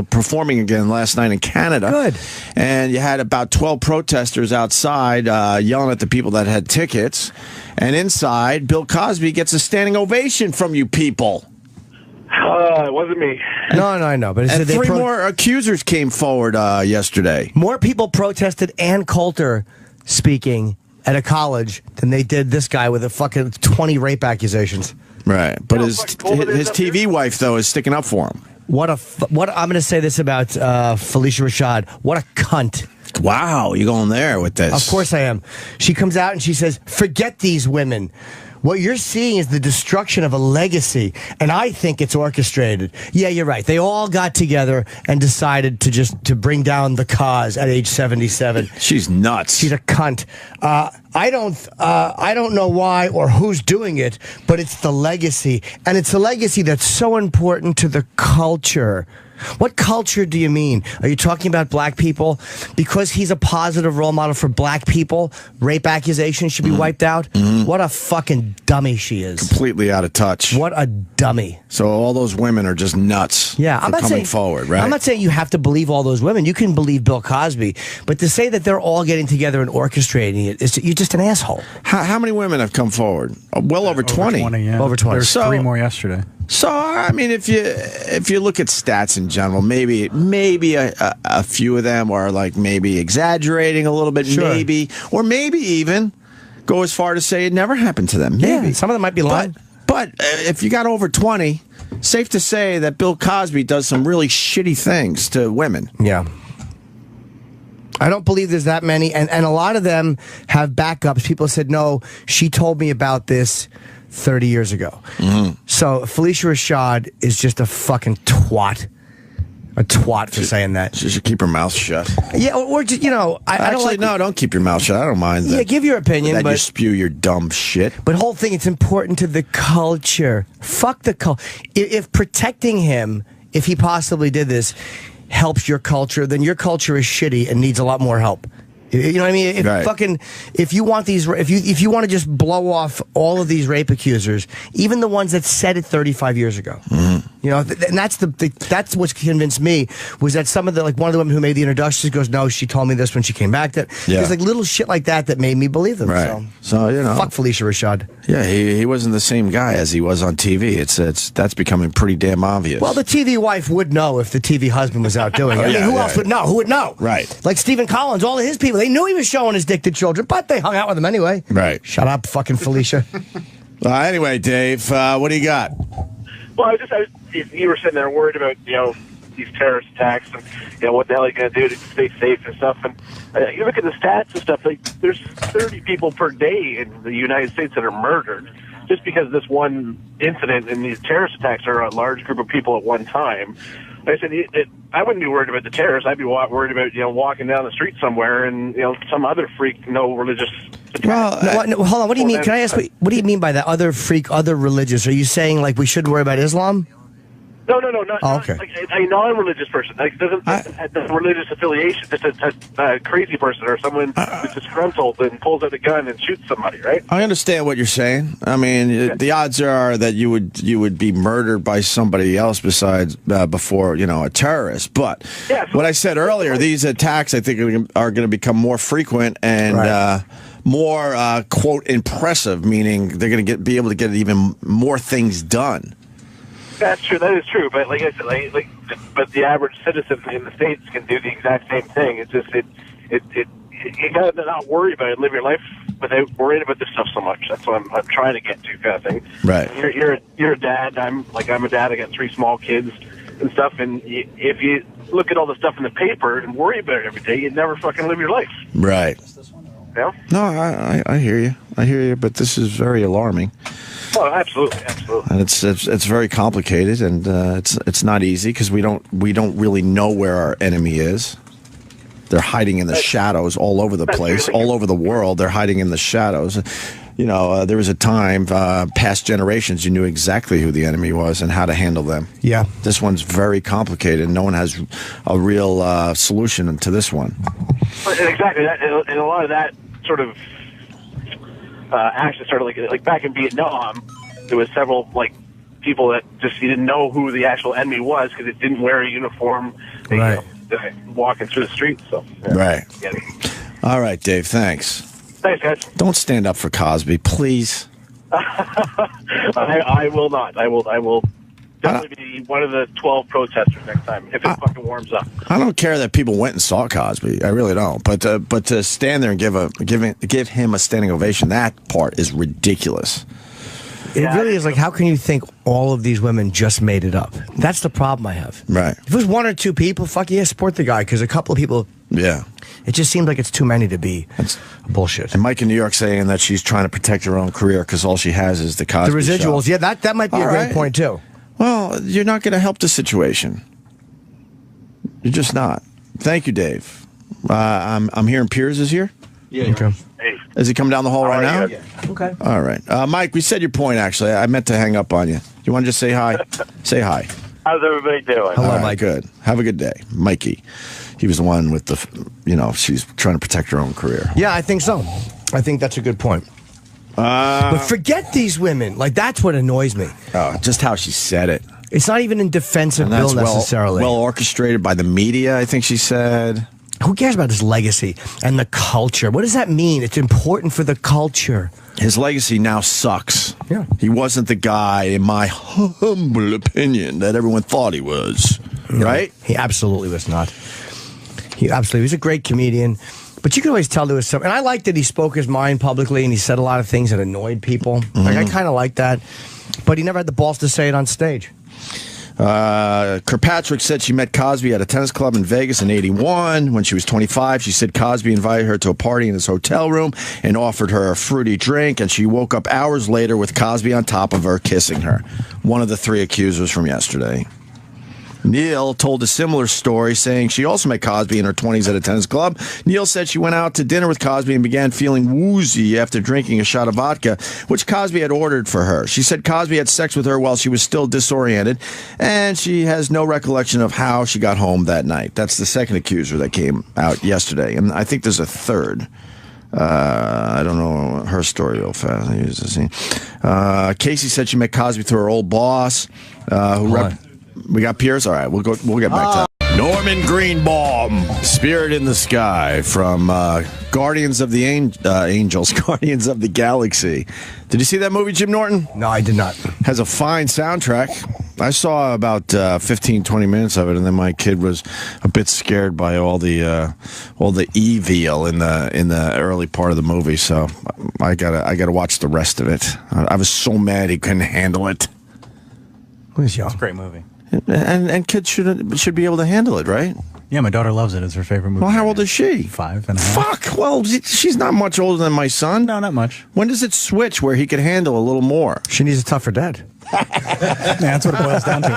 performing again last night in Canada. Good. And you had about 12 protesters outside yelling at the people that had tickets. And inside, Bill Cosby gets a standing ovation from you people. It wasn't me. No, I know. But And three more accusers came forward yesterday. More people protested Ann Coulter speaking at a college than they did this guy with a fucking 20 rape accusations. Right. But No, his fucking Coleman is up TV there. wife, though, is sticking up for him. What I'm going to say this about Felicia Rashad. What a cunt. Wow, you going there with this? Of course I am. She comes out and she says, forget these women. What you're seeing is the destruction of a legacy, and I think it's orchestrated. Yeah, you're right. They all got together and decided to bring down the cause at age 77. She's nuts. She's a cunt. I don't know why or who's doing it, but it's the legacy, and it's a legacy that's so important to the culture. What culture do you mean? Are you talking about black people? Because he's a positive role model for black people, rape accusations should be wiped out? What a fucking dummy she is. Completely out of touch. What a dummy. So all those women are just nuts. Yeah, for I'm not coming saying forward, right? I'm not saying you have to believe all those women. You can believe Bill Cosby, but to say that they're all getting together and orchestrating it is you're just an asshole. How many women have come forward? Well over 20. Yeah. Over 20. There's So- 3 more yesterday. So I mean, if you look at stats in general, maybe a few of them are like maybe exaggerating a little bit, Sure. maybe, or maybe even go as far to say it never happened to them. Maybe Yeah, some of them might be lying. But if you got over 20, safe to say that Bill Cosby does some really shitty things to women. Yeah. I don't believe there's that many, and a lot of them have backups. People said, no, she told me about this 30 years ago. So Felicia Rashad is just a fucking twat. A twat for saying that. She should keep her mouth shut. Yeah, or just, I don't Actually, like... no, don't keep your mouth shut. I don't mind that. Yeah, give your opinion, that you but... spew your dumb shit. But whole thing, it's important to the culture. Fuck the culture. If protecting him, if he possibly did this, helps your culture, then your culture is shitty and needs a lot more help. You know what I mean? If Right. if you want these, if you want to just blow off all of these rape accusers, even the ones that said it 35 years ago, and that's what's convinced me was that some of the one of the women who made the introductions goes, no, she told me this when she came back. That there's like little shit like that made me believe them. Right. So fuck Felicia Rashad. Yeah, he wasn't the same guy as he was on TV. That's becoming pretty damn obvious. Well, the TV wife would know if the TV husband was out doing it. I mean, who else would know? Who would know? Right. Like Stephen Collins, all of his people, they knew he was showing his dick to children, but they hung out with him anyway. Right. Shut up, fucking Felicia. Anyway, Dave, what do you got? Well, you were sitting there worried about, these terrorist attacks and, what the hell are you going to do to stay safe and stuff. And you look at the stats and stuff, like there's 30 people per day in the United States that are murdered just because this one incident and these terrorist attacks are a large group of people at one time. I said, I wouldn't be worried about the terrorists. I'd be worried about, walking down the street somewhere and, some other freak, religious attack. Well, no, hold on. What do you mean? Can I ask, what do you mean by that? Other freak, other religious? Are you saying, we shouldn't worry about Islam? No, not, Oh, okay. like a non-religious person. Like doesn't have a religious affiliation. Just a crazy person or someone who's disgruntled and pulls out a gun and shoots somebody. Right? I understand what you're saying. I mean, the odds are that you would be murdered by somebody else besides before a terrorist. But what I said earlier, these attacks I think are going to become more frequent and more quote impressive, meaning they're going to be able to get even more things done. That's true. That is true. But like I said, but the average citizen in the States can do the exact same thing. It's just you gotta not worry about it. Live your life without worrying about this stuff so much. That's what I'm trying to get to, kind of thing. Right. You're a dad. I'm a dad. I got 3 small kids and stuff. And if you look at all the stuff in the paper and worry about it every day, you'd never fucking live your life. Right. Yeah. No, I hear you. I hear you. But this is very alarming. Oh, absolutely. And it's very complicated, and it's not easy because we don't really know where our enemy is. They're hiding in the shadows all over the place, all over the world. They're hiding in the shadows. There was a time, past generations, you knew exactly who the enemy was and how to handle them. Yeah. This one's very complicated. No one has a real solution to this one. Exactly. And a lot of that sort of action started like back in Vietnam. There was several people that just you didn't know who the actual enemy was because it didn't wear a uniform. Right. Walking through the streets. So right. All right, Dave. Thanks. Thanks, guys. Don't stand up for Cosby, please. I will not. I will definitely be one of the 12 protesters next time if it fucking warms up. I don't care that people went and saw Cosby. I really don't. But to stand there and give him a standing ovation, that part is ridiculous. It really is how can you think all of these women just made it up? That's the problem I have. Right. If it was 1 or 2 people, fuck yeah, support the guy, because a couple of people, it just seems like it's too many to be bullshit. And Mike in New York saying that she's trying to protect her own career because all she has is the Cosby The residuals, show. that might be a great point, too. Well, you're not going to help the situation. You're just not. Thank you, Dave. I'm hearing Piers is here. Yeah. Okay. Hey. Is he coming down the hall right now? Yeah. Okay. All right. Mike, we said your point, actually. I meant to hang up on you. You want to just say hi? Say hi. How's everybody doing? Hello, All right, Mike. Good. Have a good day. Mikey. He was the one with she's trying to protect her own career. Yeah, I think so. I think that's a good point. But forget these women. That's what annoys me. Oh, just how she said it. It's not even in defense of And that's Bill necessarily. well orchestrated by the media, I think she said. Who cares about his legacy and the culture? What does that mean? It's important for the culture. His legacy now sucks. Yeah. He wasn't the guy, in my humble opinion, that everyone thought he was. No, right? He absolutely was not. He was a great comedian. But you can always tell there was something. And I liked that he spoke his mind publicly and he said a lot of things that annoyed people. I kind of like that. But he never had the balls to say it on stage. Kirkpatrick said she met Cosby at a tennis club in Vegas in '81 when she was 25. She said Cosby invited her to a party in his hotel room and offered her a fruity drink, and she woke up hours later with Cosby on top of her, kissing her. One of the 3 accusers from yesterday. Neil told a similar story, saying she also met Cosby in her 20s at a tennis club. Neil said she went out to dinner with Cosby and began feeling woozy after drinking a shot of vodka, which Cosby had ordered for her. She said Cosby had sex with her while she was still disoriented, and she has no recollection of how she got home that night. That's the second accuser that came out yesterday, and I think there's a third. I don't know her story real fast. Casey said she met Cosby through her old boss, we got Piers? All right, we'll get back to that. Norman Greenbaum, Spirit in the Sky from Guardians of the Angels, Guardians of the Galaxy. Did you see that movie, Jim Norton? No, I did not. Has a fine soundtrack. I saw about 15, 20 minutes of it, and then my kid was a bit scared by all the evil in the early part of the movie. So I gotta watch the rest of it. I was so mad he couldn't handle it. Who's young? It's a great movie. And kids should be able to handle it, right? Yeah, my daughter loves it. It's her favorite movie. Well, how old is she? 5.5. Fuck. Well, she's not much older than my son. No, not much. When does it switch where he can handle a little more? She needs a tougher dad. Yeah, that's what it boils down to.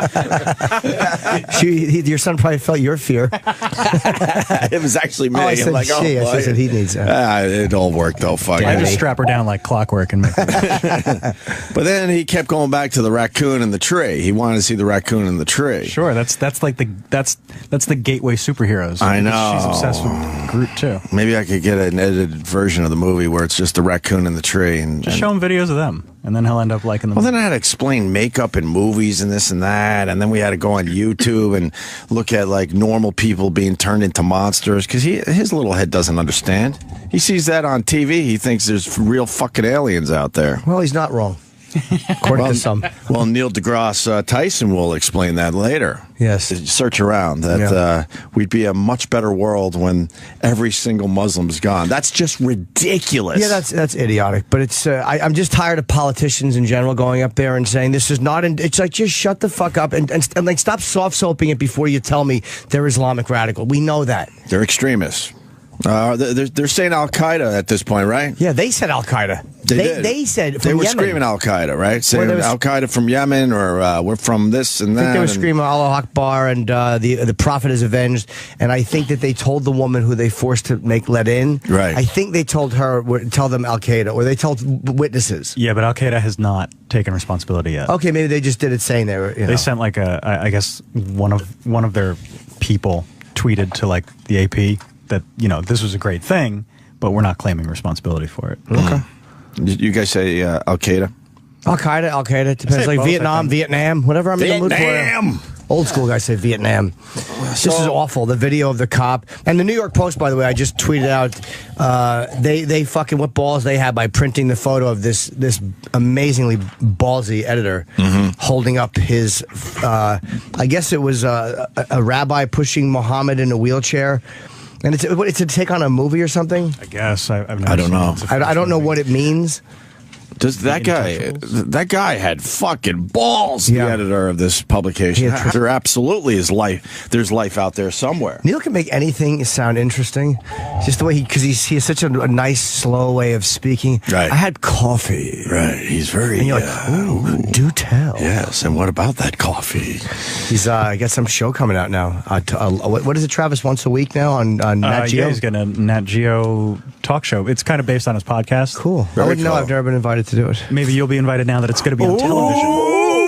Your son probably felt your fear. It was actually me. Oh, I said I'm like, she. I said he needs that. it all worked though. Fuck. I just strap her down like clockwork and make her. But then he kept going back to the raccoon in the tree. He wanted to see the raccoon in the tree. Sure, that's like the gateway superheroes. I know. She's obsessed with Groot too. Maybe I could get an edited version of the movie where it's just the raccoon in the tree and Just show him videos of them, and then he'll end up liking them. Well, then I had to explain makeup in movies and this and that, and then we had to go on YouTube and look at like normal people being turned into monsters because his little head doesn't understand. He sees that on TV. He thinks there's real fucking aliens out there. Well, he's not wrong. According to some. Well, Neil deGrasse Tyson will explain that later. Yes. Search around that we'd be a much better world when every single Muslim's gone. That's just ridiculous. Yeah, that's idiotic. But it's I'm just tired of politicians in general going up there and saying this is not. It's like just shut the fuck up and like stop soft soaping it before you tell me they're Islamic radical. We know that they're extremists. They're saying Al Qaeda at this point, right? Yeah, they said Al Qaeda. They said from they were Yemen. screaming Al Qaeda, right? Saying Al Qaeda from Yemen or we're from this and that. I think they were screaming Allah Akbar and the Prophet is avenged. And I think that they told the woman who they forced to let in. Right. I think they told her tell them Al Qaeda or they told witnesses. Yeah, but Al Qaeda has not taken responsibility yet. Okay, maybe they just did it saying they were. They sent like I guess one of their people tweeted to like the AP that this was a great thing, but we're not claiming responsibility for it. Okay. You guys say Al Qaeda? Al Qaeda. It depends. Like Vietnam, whatever I'm in the mood for. Old school guys say Vietnam. This is awful. The video of the cop and the New York Post, by the way, I just tweeted out. They fucking what balls they had by printing the photo of this amazingly ballsy editor holding up his. I guess it was a rabbi pushing Muhammad in a wheelchair. And it's a take on a movie or something? I guess. I've never I don't know. I don't know what it means. Does that guy had fucking balls, the editor of this publication. There absolutely is life. There's life out there somewhere. Neil can make anything sound interesting. Just the way because he has such a nice, slow way of speaking. Right. I had coffee. Right. He's very. And you're like, ooh, do tell. Yes. And what about that coffee? He's got some show coming out now. What is it, Travis? Once a week now on Nat Geo? Yeah, he's got a Nat Geo talk show. It's kind of based on his podcast. Cool. I wouldn't know. I've never been invited to do it. Maybe you'll be invited now that it's going to be on television.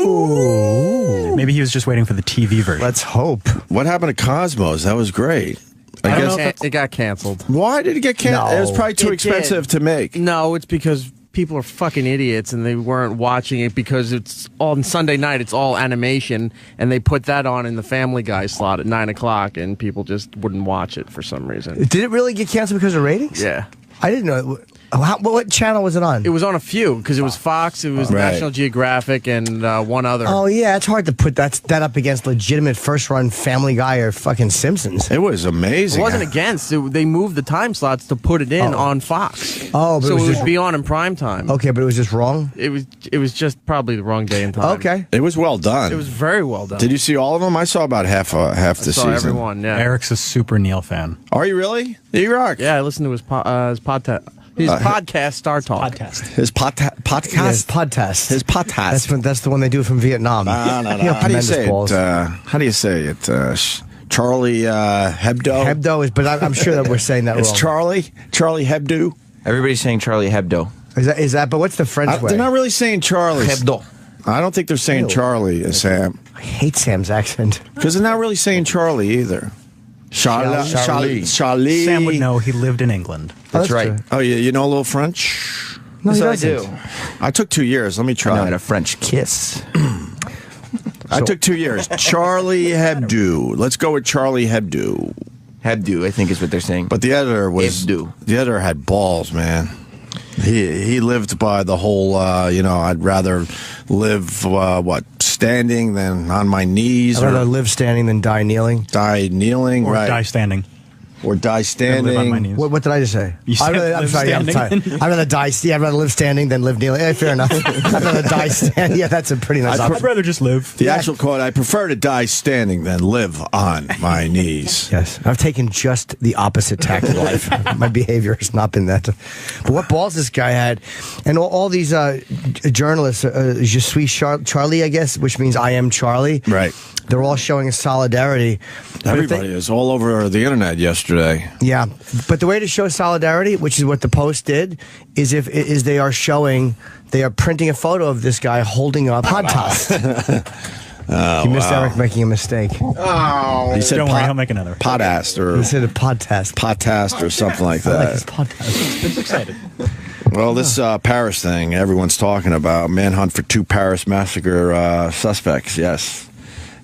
Ooh. Maybe he was just waiting for the TV version. Let's hope. What happened to Cosmos? That was great. I guess it got canceled. Why did it get canceled? No. It was probably too expensive to make. No, it's because people are fucking idiots and they weren't watching it because it's on Sunday night. It's all animation, and they put that on in the Family Guy slot at 9 o'clock, and people just wouldn't watch it for some reason. Did it really get canceled because of ratings? Yeah. I didn't know. What channel was it on? It was on a few because it was Fox, it was National Geographic, and one other. Oh yeah, it's hard to put that up against legitimate first-run Family Guy or fucking Simpsons. It was amazing. It wasn't against. They moved the time slots to put it in on Fox. Oh, but so it would be on in prime time. Okay, but it was just wrong. It was just probably the wrong day and time. Okay, it was well done. It was very well done. Did you see all of them? I saw about half the season. Everyone. Yeah. Eric's a super Neil fan. Are you really? You rock. Yeah, I listened to his podcast. His podcast, Star Talk. His podcast? Yeah, his podcast. His podcast. That's the one they do from Vietnam. No. How do you say it? How do you say it? Charlie Hebdo? Hebdo is, but I'm sure that we're saying that wrong. It's Charlie Hebdo? Everybody's saying Charlie Hebdo. Is that, but what's the French way? They're not really saying Charlie. Hebdo. I don't think they're saying Charlie, Sam. I hate Sam's accent. Because they're not really saying Charlie either. Charlie. Sam would know. He lived in England. That's right. True. Oh, you know a little French? No, Yes, he I doesn't. do. I took 2 years. Let me I try. know how to French kiss. I took 2 years. Charlie Hebdo. Let's go with Charlie Hebdo. Hebdo, I think is what they're saying. But the editor was Hebdo. The editor had balls, man. He lived by the whole I'd rather live standing than on my knees. I'd rather live standing than die kneeling. Die kneeling, Or right? die standing. or die Live on my standing. knees. What did I just say? You said live standing. I'd rather die. I'd rather live standing than live kneeling. Fair enough. I'd rather die standing. Yeah, that's a pretty nice option. I'd rather just live. The actual quote, I prefer to die standing than live on my knees. Yes, I've taken just the opposite tack in life. My behavior has not been that. But what balls this guy had, and all these journalists, Je suis Charlie, I guess, which means I am Charlie. Right. They're all showing solidarity. Everybody is all over the internet yesterday. Yeah, but the way to show solidarity, which is what the Post did, is they are printing a photo of this guy holding up podcast. You missed Eric making a mistake. Oh, he said Don't worry, I'll make another. Podast or He said a podcast. Podcast or something like I like that. his podcast. It's excited. Well, this Paris thing everyone's talking about, manhunt for 2 Paris massacre suspects, yes.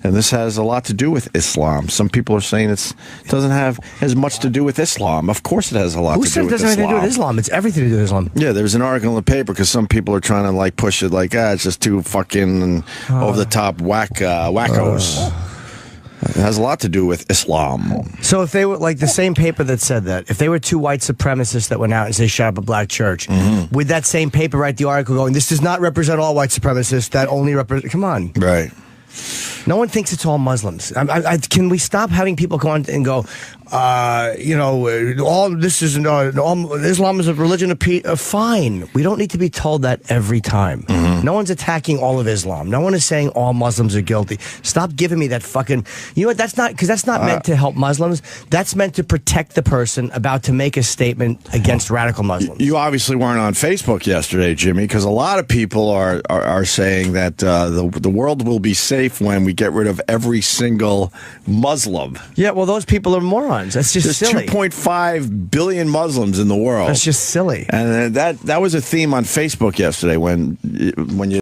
And this has a lot to do with Islam. Some people are saying it doesn't have as much to do with Islam. Of course it has a lot Who to said do it with doesn't have Islam. anything to do with Islam? It's everything to do with Islam. Yeah, there's an article in the paper because some people are trying to like push it like, it's just too fucking over-the-top wackos. It has a lot to do with Islam. So if they were like the same paper that said that, if they were 2 white supremacists that went out and say shut up a black church, would that same paper write the article going, this does not represent all white supremacists, that only represent... Come on. Right. No one thinks it's all Muslims. Can we stop having people go on and go, all this is Islam is a religion of peace? Fine. We don't need to be told that every time. No one's attacking all of Islam. No one is saying all Muslims are guilty. Stop giving me that fucking. You know what? That's not because that's not meant to help Muslims. That's meant to protect the person about to make a statement against radical Muslims. You obviously weren't on Facebook yesterday, Jimmy, because a lot of people are saying that the world will be safe when we get rid of every single Muslim. Yeah, well, those people are morons. That's just There's silly. 2.5 billion Muslims in the world. That's just silly. And that was a theme on Facebook yesterday when you